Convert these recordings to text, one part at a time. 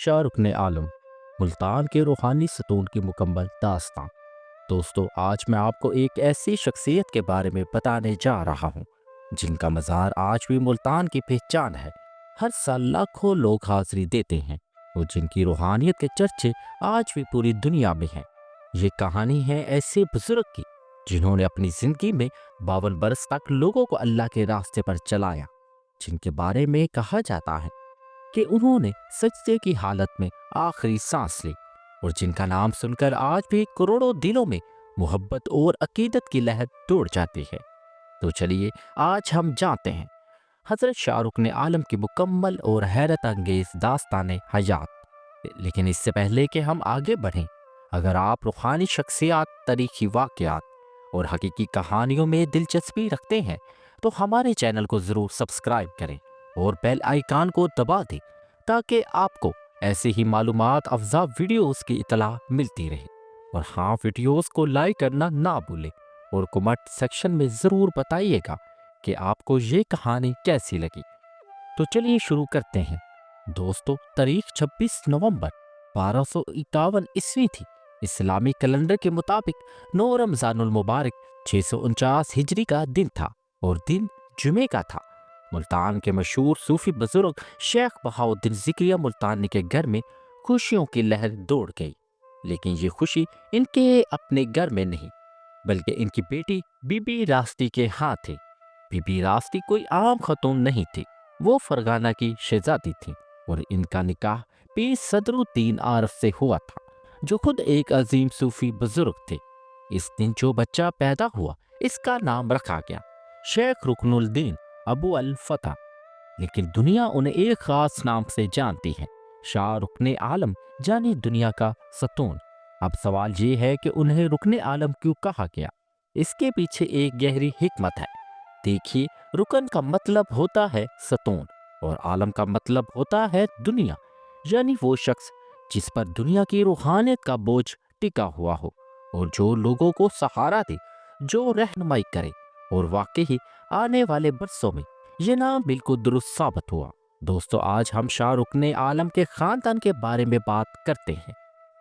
شاہ رکن عالم ملتان کے روحانی ستون کی مکمل داستان۔ دوستو، آج میں آپ کو ایک ایسی شخصیت کے بارے میں بتانے جا رہا ہوں جن کا مزار آج بھی ملتان کی پہچان ہے۔ ہر سال لاکھوں لوگ حاضری دیتے ہیں اور جن کی روحانیت کے چرچے آج بھی پوری دنیا میں ہیں۔ یہ کہانی ہے ایسے بزرگ کی جنہوں نے اپنی زندگی میں 52 برس تک لوگوں کو اللہ کے راستے پر چلایا، جن کے بارے میں کہا جاتا ہے کہ انہوں نے سجدے کی حالت میں آخری سانس لی، اور جن کا نام سن کر آج بھی کروڑوں دلوں میں محبت اور عقیدت کی لہر دوڑ جاتی ہے۔ تو چلیے آج ہم جانتے ہیں حضرت شاہ رکن عالم کی مکمل اور حیرت انگیز داستان حیات۔ لیکن اس سے پہلے کہ ہم آگے بڑھیں، اگر آپ روحانی شخصیات، تاریخی واقعات اور حقیقی کہانیوں میں دلچسپی رکھتے ہیں تو ہمارے چینل کو ضرور سبسکرائب کریں اور بیل آئیکن کو دبا دیں تاکہ آپ کو ایسے ہی معلومات افزا ویڈیوز کی اطلاع ملتی رہے۔ اور ہاں، ویڈیوز کو لائک کرنا نہ بھولیں اور کمنٹ سیکشن میں ضرور بتائیے گا کہ آپ کو یہ کہانی کیسی لگی۔ تو چلیے شروع کرتے ہیں۔ دوستو، تاریخ 26 نومبر 1251 عیسوی تھی۔ اسلامی کیلنڈر کے مطابق 9 رمضان المبارک 649 ہجری کا دن تھا اور دن جمعے کا تھا۔ ملتان کے مشہور صوفی بزرگ شیخ بہاؤالدین ذکریہ ملتانی کے گھر میں خوشیوں کی لہر دوڑ گئی، لیکن یہ خوشی ان کے اپنے گھر میں نہیں بلکہ ان کی بیٹی بی بی راستی کے ہاں تھی۔ بی بی راستی کوئی عام خاتون نہیں تھی، وہ فرغانہ کی شہزادی تھی اور ان کا نکاح پیر صدر الدین عارف سے ہوا تھا جو خود ایک عظیم صوفی بزرگ تھے۔ اس دن جو بچہ پیدا ہوا اس کا نام رکھا گیا شیخ رکن الدین ابو الفتح، لیکن دنیا انہیں ایک خاص نام سے جانتی ہے، شاہ رکن عالم، یعنی دنیا کا ستون۔ اب سوال یہ ہے کہ انہیں رکن عالم کیوں کہا گیا؟ اس کے پیچھے ایک گہری حکمت ہے۔ دیکھیے، رکن کا مطلب ہوتا ہے ستون اور عالم کا مطلب ہوتا ہے دنیا، یعنی وہ شخص جس پر دنیا کی روحانیت کا بوجھ ٹکا ہوا ہو اور جو لوگوں کو سہارا دے، جو رہنمائی کرے۔ اور واقعی آنے والے برسوں میں یہ نام بالکل درست ثابت ہوا۔ دوستو، آج ہم شاہ رکن عالم کے خاندان کے بارے میں بات کرتے ہیں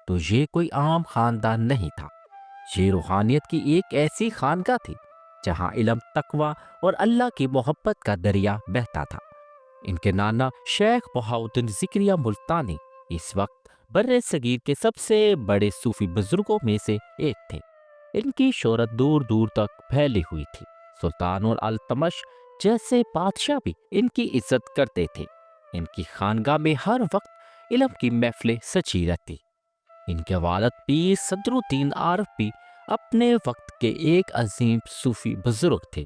تو یہ کوئی عام خاندان نہیں تھا۔ یہ روحانیت کی ایک ایسی خانقاہ تھی جہاں علم، تقوی اور اللہ کی محبت کا دریا بہتا تھا۔ ان کے نانا شیخ بہاؤالدین ذکریہ ملتانی اس وقت بر صغیر کے سب سے بڑے صوفی بزرگوں میں سے ایک تھے۔ ان کی شہرت دور دور تک پھیلی ہوئی تھی۔ سلطان اور التمش جیسے بادشاہ بھی ان کی عزت کرتے تھے۔ ان کی خانقاہ میں ہر وقت علم کی محفلیں سجی رہتی۔ ان کے والد پیر صدر الدین عارف بھی اپنے وقت کے ایک عظیم صوفی بزرگ تھے۔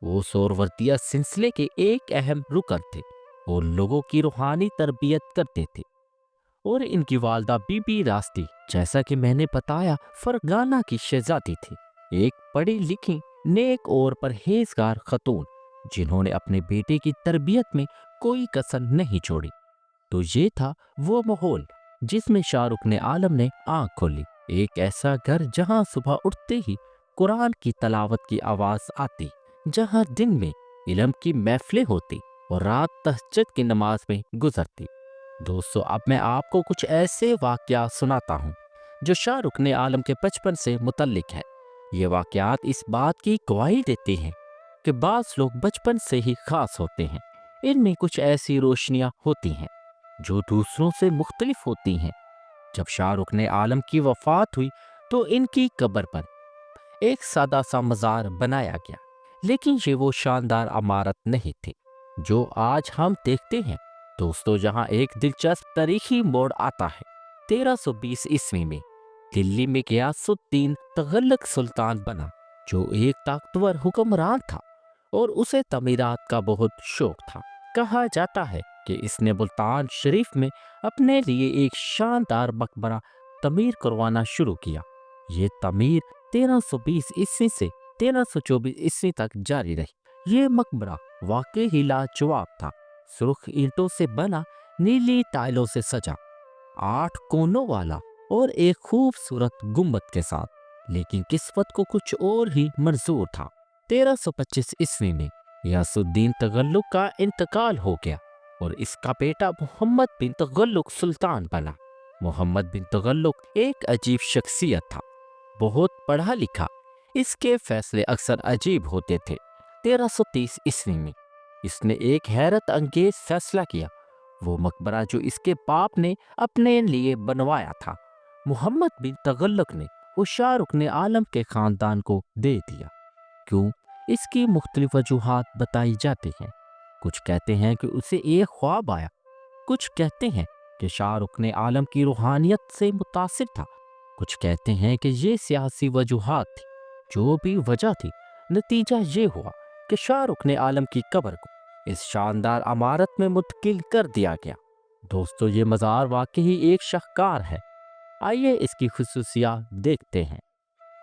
وہ سہروردیہ سلسلے کے ایک اہم رکن تھے اور لوگوں کی روحانی تربیت کرتے تھے۔ اور ان کی والدہ بی بی راستی، جیسا کہ میں نے بتایا، فرغانہ کی شہزادی تھی، ایک پڑھی لکھی، نیک اور پرہیزگار خاتون جنہوں نے اپنے بیٹے کی تربیت میں کوئی کسر نہیں چھوڑی۔ تو یہ تھا وہ ماحول جس میں شاہ رکن عالم نے آنکھ کھولی، ایک ایسا گھر جہاں صبح اٹھتے ہی قرآن کی تلاوت کی آواز آتی، جہاں دن میں علم کی محفلیں ہوتی اور رات تہجد کی نماز میں گزرتی۔ دوستو، اب میں آپ کو کچھ ایسے واقعات سناتا ہوں جو شاہ رکن عالم کے بچپن سے متعلق ہے۔ یہ واقعات اس بات کی گواہی دیتے ہیں کہ بعض لوگ بچپن سے ہی خاص ہوتے ہیں۔ ان میں کچھ ایسی روشنیاں ہوتی ہیں جو دوسروں سے مختلف ہوتی ہیں۔ جب شاہ رکن عالم کی وفات ہوئی تو ان کی قبر پر ایک سادہ سا مزار بنایا گیا، لیکن یہ وہ شاندار عمارت نہیں تھی جو آج ہم دیکھتے ہیں۔ دوستو، جہاں ایک دلچسپ تاریخی موڑ آتا ہے۔ 1320 عیسوی میں دلی میں غیاث الدین تغلق سلطان بنا، جو ایک طاقتور حکمران تھا اور اسے تعمیرات کا بہت شوق تھا۔ کہا جاتا ہے کہ اس نے ملتان شریف میں اپنے لیے ایک شاندار مقبرہ تعمیر کروانا شروع کیا۔ یہ تعمیر 1320 عیسوی سے 1324 عیسوی تک جاری رہی۔ یہ مقبرہ واقعی لاجواب تھا، سرخ اینٹوں سے بنا، نیلی ٹائلوں سے سجا، 8 کونوں والا اور ایک خوبصورت گنبد کے ساتھ۔ لیکن قسمت کو کچھ اور ہی منظور تھا۔ 1325 عیسوی میں غیاث الدین تغلق کا انتقال ہو گیا اور اس کا بیٹا محمد بن تغلق سلطان بنا۔ محمد بن تغلق ایک عجیب شخصیت تھا، بہت پڑھا لکھا، اس کے فیصلے اکثر عجیب ہوتے تھے۔ 1330 عیسوی میں اس نے ایک حیرت انگیز فیصلہ کیا۔ وہ مقبرہ جو اس کے باپ نے اپنے لیے بنوایا تھا، محمد بن تغلق نے وہ شاہ رکن عالم کے خاندان کو دے دیا۔ کیوں؟ اس کی مختلف وجوہات بتائی جاتی ہیں۔ کچھ کہتے ہیں کہ اسے ایک خواب آیا، کچھ کہتے ہیں کہ شاہ رکن عالم کی روحانیت سے متاثر تھا، کچھ کہتے ہیں کہ یہ سیاسی وجوہات تھی۔ جو بھی وجہ تھی، نتیجہ یہ ہوا کہ شاہ رکن عالم کی قبر کو اس شاندار عمارت میں منتقل کر دیا گیا۔ دوستو، یہ مزار واقعی ایک شاہکار ہے۔ آئیے اس کی خصوصیات دیکھتے ہیں۔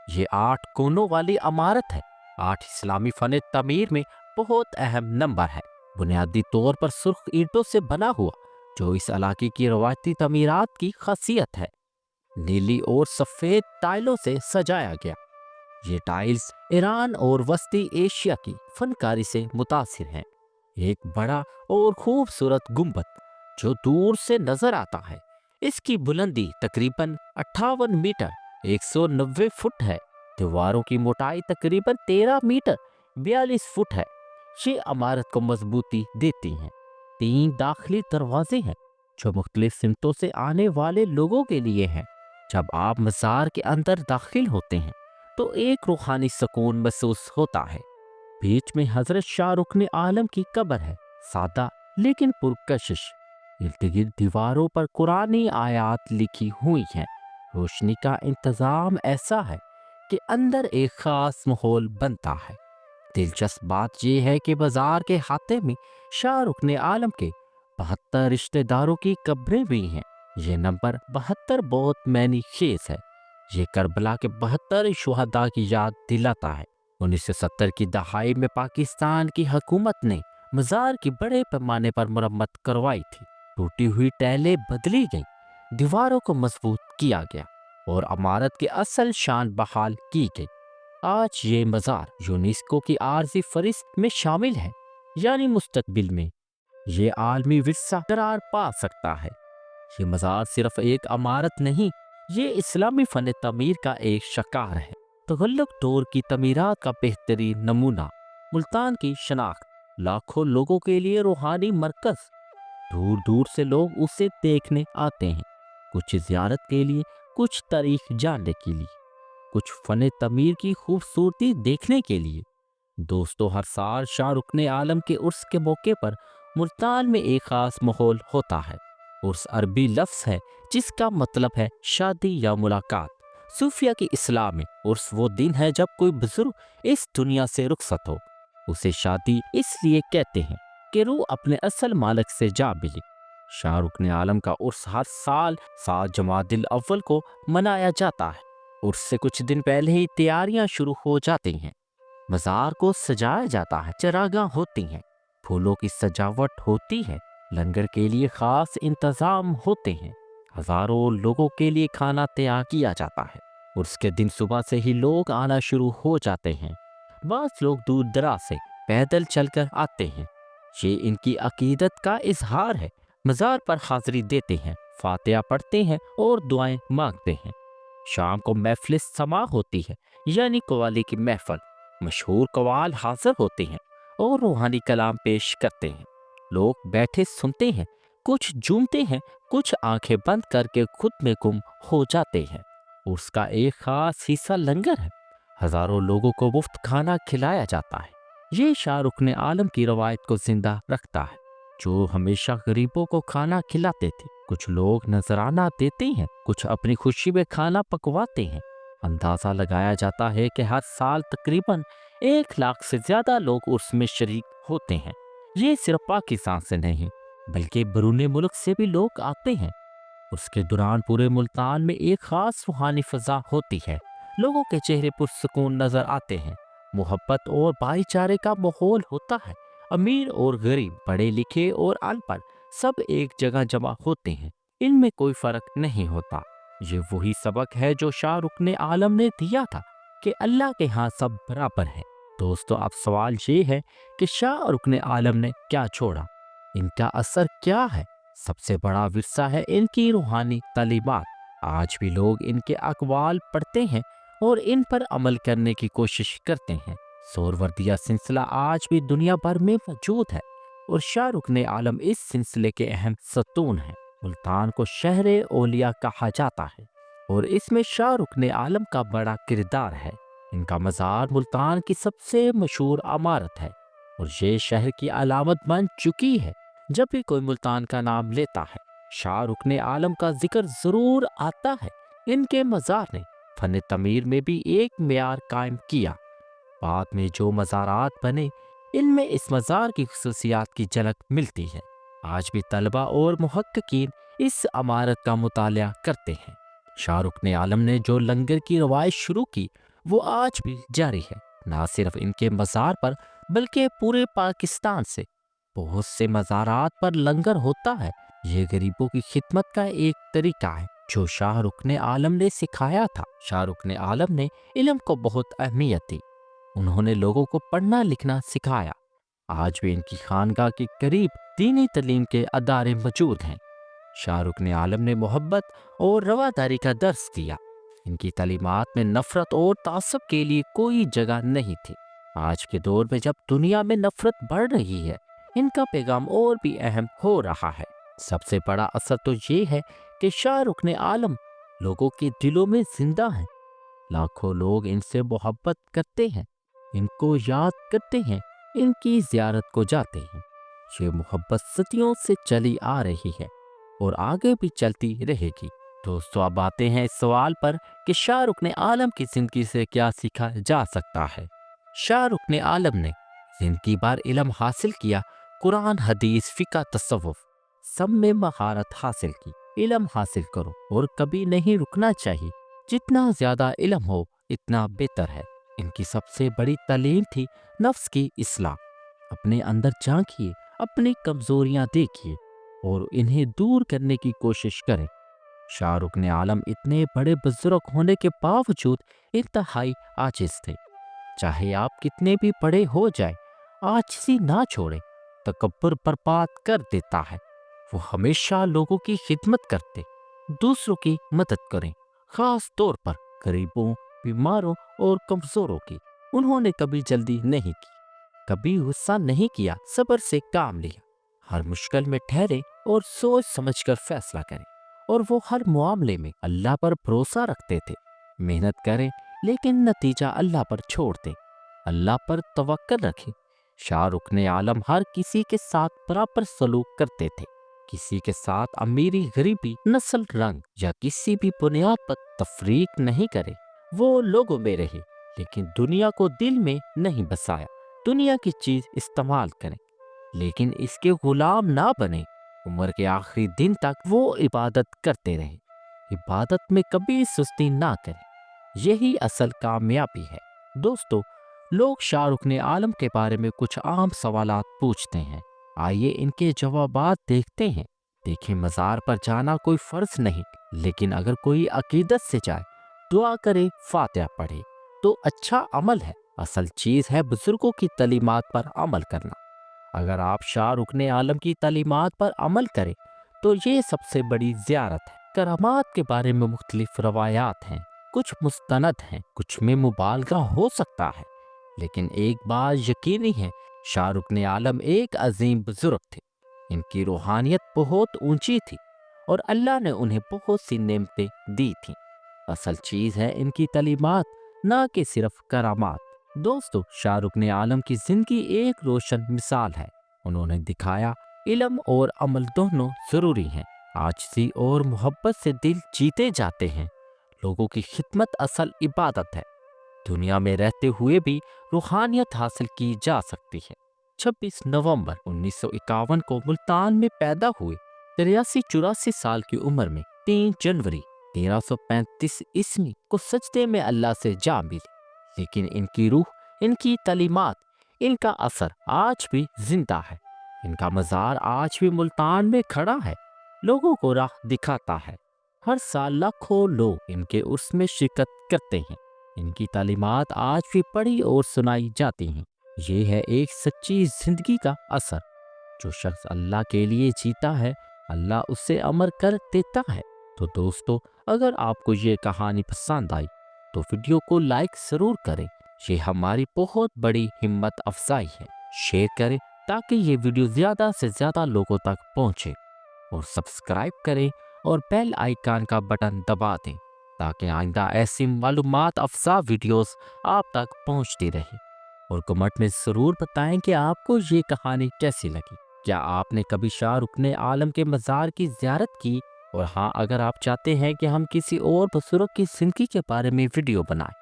یہ 8 کونوں والی عمارت ہے۔ 8 اسلامی فن تعمیر میں بہت اہم نمبر ہے۔ بنیادی طور پر سرخ اینٹوں سے بنا ہوا، جو اس علاقے کی روایتی تعمیرات کی خاصیت ہے۔ نیلی اور سفید ٹائلوں سے سجایا گیا۔ یہ ٹائلز ایران اور وسطی ایشیا کی فنکاری سے متاثر ہیں۔ ایک بڑا اور خوبصورت گنبد جو دور سے نظر آتا ہے، اس کی بلندی تقریباً 58 میٹر 190 فٹ ہے۔ دیواروں کی موٹائی تقریباً 13 میٹر 42 فٹ ہے۔ یہ عمارت کو مضبوطی دیتی ہیں۔ 3 داخلی دروازے ہیں جو مختلف سمتوں سے آنے والے لوگوں کے لیے ہیں۔ جب آپ مزار کے اندر داخل ہوتے ہیں تو ایک روحانی سکون محسوس ہوتا ہے۔ بیچ میں حضرت شاہ رکن عالم کی قبر ہے، سادہ لیکن پرکشش۔ ارد گرد دیواروں پر قرآنی آیات لکھی ہوئی ہیں۔ روشنی کا انتظام ایسا ہے کہ اندر ایک خاص ماحول بنتا ہے۔ دلچسپ بات یہ ہے کہ بازار کے خاتے میں شاہ رکن عالم کے 72 رشتہ داروں کی قبریں بھی ہیں۔ یہ نمبر 72 بہت معنی خیز ہے۔ یہ کربلا کے 72 شہداء کی یاد دلاتا ہے۔ 1970 کی دہائی میں پاکستان کی حکومت نے مزار کی بڑے پیمانے پر مرمت کروائی تھی۔ ٹوٹی ہوئی ٹیلیں بدلی گئیں، دیواروں کو مضبوط کیا گیا اور عمارت کی اصل شان بحال کی گئی۔ آج یہ مزار یونیسکو کی عارضی فہرست میں شامل ہے، یعنی مستقبل میں یہ عالمی ورثہ قرار پا سکتا ہے۔ یہ مزار صرف ایک عمارت نہیں، یہ اسلامی فن تعمیر کا ایک شاہکار ہے۔ تغلق دور کی تعمیرات کا بہترین نمونہ۔ ملتان کی شناخت لاکھوں لوگوں کے لیے روحانی مرکز۔ دور دور سے لوگ اسے دیکھنے آتے ہیں، کچھ زیارت کے لیے، کچھ تاریخ جاننے کے لیے، کچھ فن تعمیر کی خوبصورتی دیکھنے کے لیے۔ دوستو، ہر سال شاہ رکن عالم کے عرس کے موقع پر ملتان میں ایک خاص ماحول ہوتا ہے۔ عرس عربی لفظ ہے جس کا مطلب ہے شادی یا ملاقات۔ صوفیہ کی اصطلاح میں عرس وہ دن ہے جب کوئی بزرگ اس دنیا سے رخصت ہو۔ اسے شادی اس لیے کہتے ہیں کہ روح اپنے اصل مالک سے جا ملی۔ شاہ رکن عالم کا عرس ہر سال 7 جمادی الاول کو منایا جاتا ہے۔ عرس سے کچھ دن پہلے ہی تیاریاں شروع ہو جاتی ہیں۔ مزار کو سجایا جاتا ہے، چراغاں ہوتی ہیں، پھولوں کی سجاوٹ ہوتی ہے، لنگر کے لیے خاص انتظام ہوتے ہیں، ہزاروں لوگوں کے لیے کھانا تیار کیا جاتا ہے۔ عرس کے دن صبح سے ہی لوگ آنا شروع ہو جاتے ہیں۔ بعض لوگ دور دراز سے پیدل چل کر آتے ہیں۔ یہ ان کی عقیدت کا اظہار ہے۔ مزار پر حاضری دیتے ہیں، فاتحہ پڑھتے ہیں اور دعائیں مانگتے ہیں۔ شام کو محفل سماع ہوتی ہے، یعنی قوالی کی محفل۔ مشہور قوال حاضر ہوتے ہیں اور روحانی کلام پیش کرتے ہیں۔ لوگ بیٹھے سنتے ہیں، کچھ جھومتے ہیں، کچھ آنکھیں بند کر کے خود میں گم ہو جاتے ہیں۔ اس کا ایک خاص حصہ لنگر ہے۔ ہزاروں لوگوں کو مفت کھانا کھلایا جاتا ہے۔ یہ شاہ رکن عالم کی روایت کو زندہ رکھتا ہے، جو ہمیشہ غریبوں کو کھانا کھلاتے تھے۔ کچھ لوگ نذرانہ دیتے ہیں، کچھ اپنی خوشی میں کھانا پکواتے ہیں۔ اندازہ لگایا جاتا ہے کہ ہر سال تقریباً 1 لاکھ سے زیادہ لوگ عرس میں شریک ہوتے ہیں۔ یہ صرف پاکستان سے نہیں بلکہ بیرون ملک سے بھی لوگ آتے ہیں۔ اس کے دوران پورے ملتان میں ایک خاص روحانی فضا ہوتی ہے۔ لوگوں کے چہرے پرسکون نظر آتے ہیں، محبت اور بھائی چارے کا ماحول ہوتا ہے۔ امیر اور غریب، پڑھے لکھے اور ان پڑھ، سب ایک جگہ جمع ہوتے ہیں۔ ان میں کوئی فرق نہیں ہوتا۔ یہ وہی سبق ہے جو شاہ رکن عالم نے دیا تھا کہ اللہ کے ہاں سب برابر ہے۔ دوستو، اب سوال یہ ہے کہ شاہ رکن عالم نے کیا چھوڑا؟ ان کا اثر کیا ہے؟ سب سے بڑا ورثہ ہے ان کی روحانی تعلیمات۔ آج بھی لوگ ان کے اقوال پڑھتے ہیں اور ان پر عمل کرنے کی کوشش کرتے ہیں۔ سہروردیہ سلسلہ آج بھی دنیا بھر میں موجود ہے اور شاہ رکن عالم اس سلسلے کے اہم ستون ہیں۔ ملتان کو شہر اولیاء کہا جاتا ہے اور اس میں شاہ رکن عالم کا بڑا کردار ہے۔ ان کا مزار ملتان کی سب سے مشہور عمارت ہے اور یہ شہر کی علامت بن چکی ہے۔ جب بھی کوئی ملتان کا نام لیتا ہے شاہ رکن عالم کا ذکر ضرور آتا ہے۔ ان کے مزار نے فن تعمیر میں بھی ایک معیار قائم کیا۔ بعد میں جو مزارات بنے ان میں اس مزار کی خصوصیات کی جھلک ملتی ہے۔ آج بھی طلبہ اور محققین اس عمارت کا مطالعہ کرتے ہیں۔ شاہ رکن عالم نے جو لنگر کی روایت شروع کی وہ آج بھی جاری ہے۔ نہ صرف ان کے مزار پر بلکہ پورے پاکستان سے بہت سے مزارات پر لنگر ہوتا ہے۔ یہ غریبوں کی خدمت کا ایک طریقہ ہے جو شاہ رکن عالم نے سکھایا تھا۔ شاہ رکن عالم نے علم کو بہت اہمیت دی۔ انہوں نے لوگوں کو پڑھنا لکھنا سکھایا۔ آج بھی ان کی خانقاہ کے قریب دینی تعلیم کے ادارے موجود ہیں۔ شاہ رکن عالم نے محبت اور رواداری کا درس دیا۔ ان کی تعلیمات میں نفرت اور تعصب کے لیے کوئی جگہ نہیں تھی۔ آج کے دور میں جب دنیا میں نفرت بڑھ رہی ہے ان کا پیغام اور بھی اہم ہو رہا ہے۔ سب سے بڑا اثر تو یہ ہے کہ شاہ رکن عالم لوگوں کے دلوں میں زندہ ہیں۔ لاکھوں لوگ ان سے محبت کرتے ہیں، ان کو یاد کرتے ہیں، ان کی زیارت کو جاتے ہیں۔ یہ محبت صدیوں سے چلی آ رہی ہے اور آگے بھی چلتی رہے گی۔ دوستو اب آتے ہیں اس سوال پر کہ شاہ رکن عالم کی زندگی سے کیا سیکھا جا سکتا ہے۔ شاہ رکن عالم نے زندگی بھر علم حاصل کیا، قرآن حدیث فقہ تصوف سب میں مہارت حاصل کی۔ علم حاصل کرو اور کبھی نہیں رکنا چاہیے۔ جتنا زیادہ علم ہو اتنا بہتر ہے۔ ان کی سب سے بڑی تعلیم تھی نفس کی اصلاح۔ اپنے اندر جھانکیے، اپنی کمزوریاں دیکھیے اور انہیں دور کرنے کی کوشش کریں۔ شاہ رکن عالم اتنے بڑے بزرگ ہونے کے باوجود انتہائی عاجز تھے۔ چاہے آپ کتنے بھی بڑے ہو جائیں، عاجزی نہ چھوڑیں۔ تکبر برباد کر دیتا ہے۔ وہ ہمیشہ لوگوں کی خدمت کرتے، دوسروں کی مدد کریں، خاص طور پر غریبوں، بیماروں اور کمزوروں کی۔ انہوں نے کبھی جلدی نہیں کی، کبھی غصہ نہیں کیا، صبر سے کام لیا۔ ہر مشکل میں ٹھہرے اور سوچ سمجھ کر فیصلہ کریں، اور وہ ہر معاملے میں اللہ پر بھروسہ رکھتے تھے۔ محنت کریں لیکن نتیجہ اللہ پر چھوڑ دیں، اللہ پر توکل رکھیں۔ شاہ رکن عالم ہر کسی کے ساتھ برابر سلوک کرتے تھے۔ کسی کے ساتھ امیری، غریبی، نسل، رنگ یا کسی بھی بنیاد پر تفریق نہیں کرے۔ وہ لوگوں میں رہے لیکن دنیا کو دل میں نہیں بسایا۔ دنیا کی چیز استعمال کریں لیکن اس کے غلام نہ بنے۔ عمر کے آخری دن تک وہ عبادت کرتے رہے۔ عبادت میں کبھی سستی نہ کریں، یہی اصل کامیابی ہے۔ دوستو، لوگ شاہ رکن عالم کے بارے میں کچھ عام سوالات پوچھتے ہیں۔ آئیے ان کے جوابات دیکھتے ہیں۔ دیکھیں، مزار پر جانا کوئی فرض نہیں، لیکن اگر کوئی عقیدت سے جائے، دعا کرے، فاتحہ پڑھے تو اچھا عمل ہے۔ اصل چیز ہے بزرگوں کی تعلیمات پر عمل کرنا۔ اگر آپ شاہ رکن عالم کی تعلیمات پر عمل کریں تو یہ سب سے بڑی زیارت ہے۔ کرامات کے بارے میں مختلف روایات ہیں، کچھ مستند ہیں، کچھ میں مبالغہ ہو سکتا ہے، لیکن ایک بات یقینی ہے، شاہ رکن عالم ایک عظیم بزرگ تھے۔ ان کی روحانیت بہت اونچی تھی اور اللہ نے انہیں بہت سی نعمتیں دی تھیں۔ اصل چیز ہے ان کی تعلیمات، نہ کہ صرف کرامات۔ دوستو، شاہ رکن عالم کی زندگی ایک روشن مثال ہے۔ انہوں نے دکھایا علم اور عمل دونوں ضروری ہیں۔ عاجزی اور محبت سے دل جیتے جاتے ہیں۔ لوگوں کی خدمت اصل عبادت ہے۔ دنیا میں رہتے ہوئے بھی روحانیت حاصل کی جا سکتی ہے۔ 26 نومبر 1951 کو ملتان میں پیدا ہوئے۔ 83-84 سال کی عمر میں 3 جنوری 1335 عیسوی کو سجدے میں اللہ سے جا ملی، لیکن ان کی روح، ان کی تعلیمات، ان کا اثر آج بھی زندہ ہے۔ ان کا مزار آج بھی ملتان میں کھڑا ہے، لوگوں کو راہ دکھاتا ہے۔ ہر سال لاکھوں لوگ ان کے عرس میں شرکت کرتے ہیں۔ ان کی تعلیمات آج بھی پڑھی اور سنائی جاتی ہیں۔ یہ ہے ایک سچی زندگی کا اثر جو شخص اللہ کے لیے جیتا ہے اللہ اسے امر کر دیتا ہے۔ تو دوستو، اگر آپ کو یہ کہانی پسند آئی تو ویڈیو کو لائک ضرور کریں، یہ ہماری بہت بڑی ہمت افزائی ہے۔ شیئر کریں تاکہ یہ ویڈیو زیادہ سے زیادہ لوگوں تک پہنچے، اور سبسکرائب کریں اور بیل آئیکن کا بٹن دبا دیں تاکہ آئندہ ایسی معلومات افزا ویڈیوز آپ تک پہنچتی رہیں۔ اور کمنٹ میں ضرور بتائیں کہ آپ کو یہ کہانی کیسی لگی۔ کیا آپ نے کبھی شاہ رکن عالم کے مزار کی زیارت کی؟ اور ہاں، اگر آپ چاہتے ہیں کہ ہم کسی اور بزرگ کی زندگی کے بارے میں ویڈیو بنائیں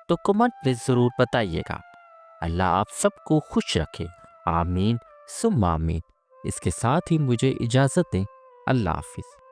تو کمنٹ میں ضرور بتائیے گا۔ اللہ آپ سب کو خوش رکھے، آمین ثم آمین۔ اس کے ساتھ ہی مجھے اجازت دیں، اللہ حافظ۔